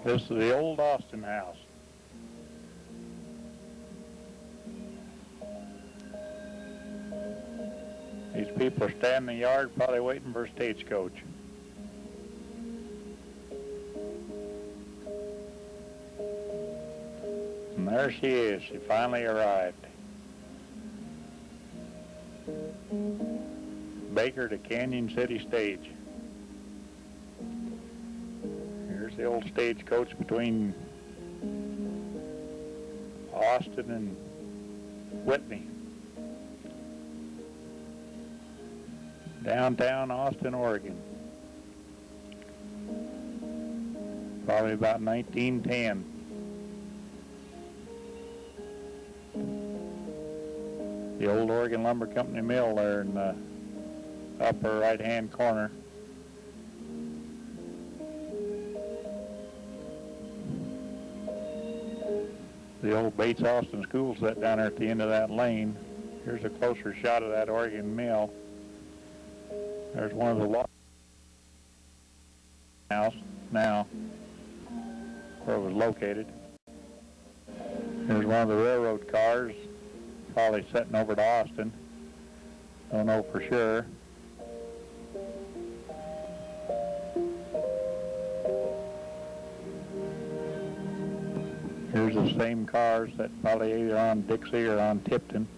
This is the old Austin house. These people are standing in the yard probably waiting for a stagecoach. And there she is. She finally arrived. Baker to Canyon City Stage. Here's the old stagecoach between Austin and Whitney. Downtown Austin, Oregon. Probably about 1910. The old Oregon Lumber Company mill there in the upper right-hand corner. The old Bates Austin School set down there at the end of that lane. Here's a closer shot of that Oregon mill. There's one of the lost house now where it was located. Here's one of the railroad cars, probably setting over to Austin. Don't know for sure. Here's the same cars that probably either on Dixie or on Tipton.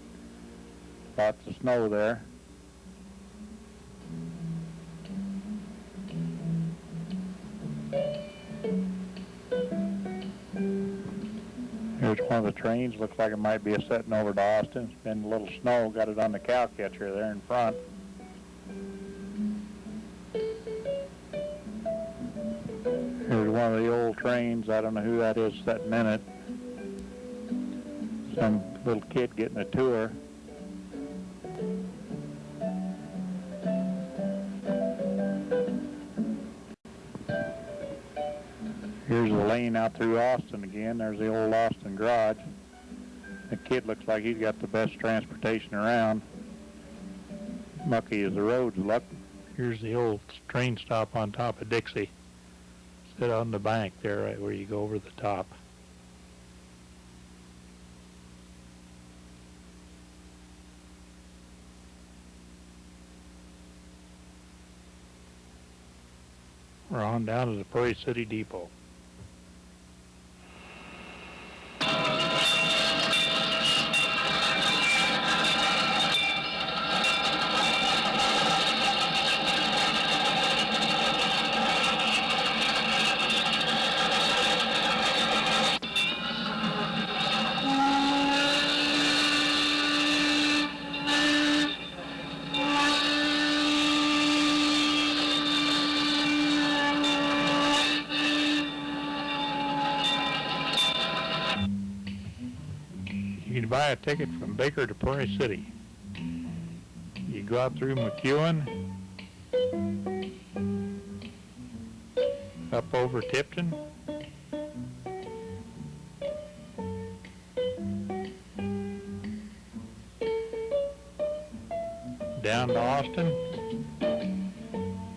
Lots of snow there. Here's one of the trains. Looks like it might be a setting over to Austin. It's been a little snow. Got it on the cow catcher there in front. Here's one of the old trains. I don't know who that is sitting in it. Some little kid getting a tour. Here's the lane out through Austin again. There's the old Austin garage. The kid looks like he's got the best transportation around. Mucky as the roads look. Here's the old train stop on top of Dixie. Sit on the bank there right where you go over the top. We're on down to the Prairie City Depot. You can buy a ticket from Baker to Prairie City. You go out through McEwen, up over Tipton, down to Austin,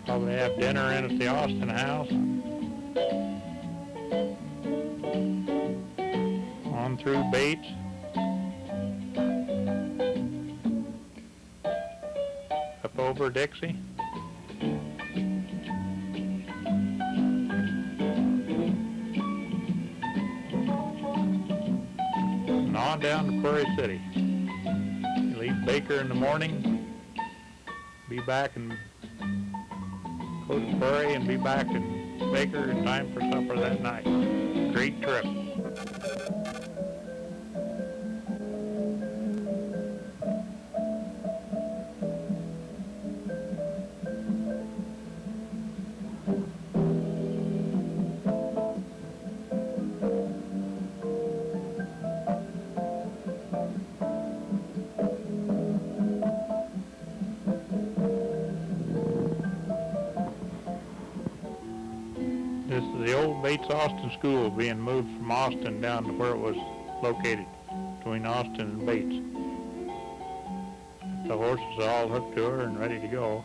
probably have dinner in at the Austin house, on through Bates, up over Dixie, and on down to Prairie City. You leave Baker in the morning, be back and go to Prairie and be back in Baker in time for supper that night. Great trip. This is the old Bates Austin School being moved from Austin down to where it was located, between Austin and Bates. The horses are all hooked to her and ready to go.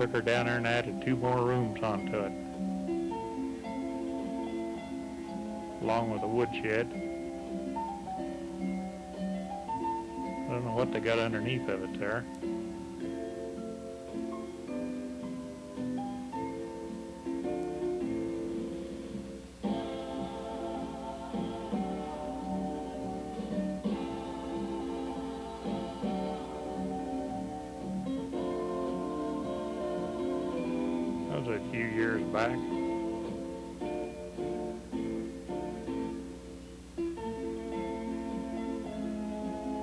Took her down there and added 2 more rooms onto it. along with a woodshed. I don't know what they got underneath of it there. That was a few years back.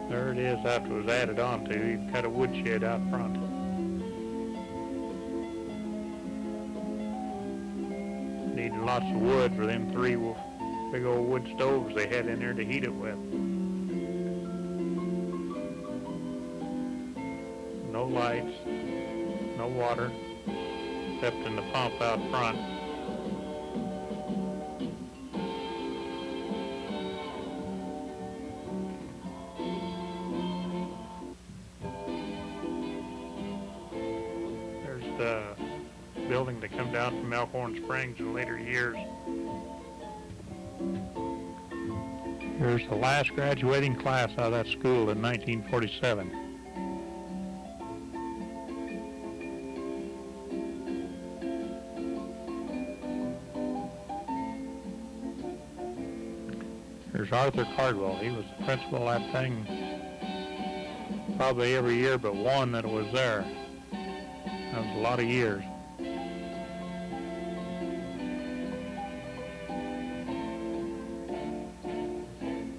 There it is after it was added on to. You cut a woodshed out front. Needed lots of wood for them 3 big old wood stoves they had in there to heat it with. No lights, no water, except in the pump out front. The building that come down from Elkhorn Springs in later years. Here's the last graduating class out of that school in 1947. Here's Arthur Cardwell. He was the principal of that thing probably every year but one that was there. That was a lot of years.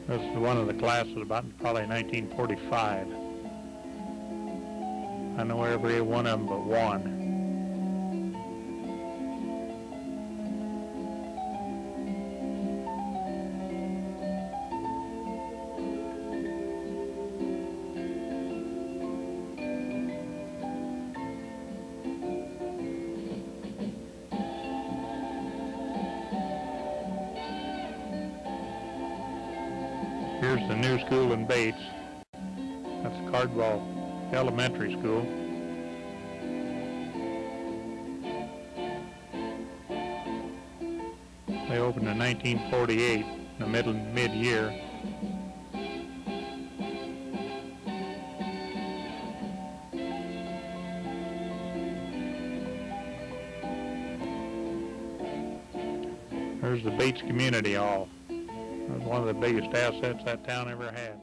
This is one of the classes about probably 1945. I know every one of them but one. Here's the new school in Bates. That's Cardwell Elementary School. They opened in 1948, in the mid-year. There's the Bates Community Hall. It was one of the biggest assets that town ever had.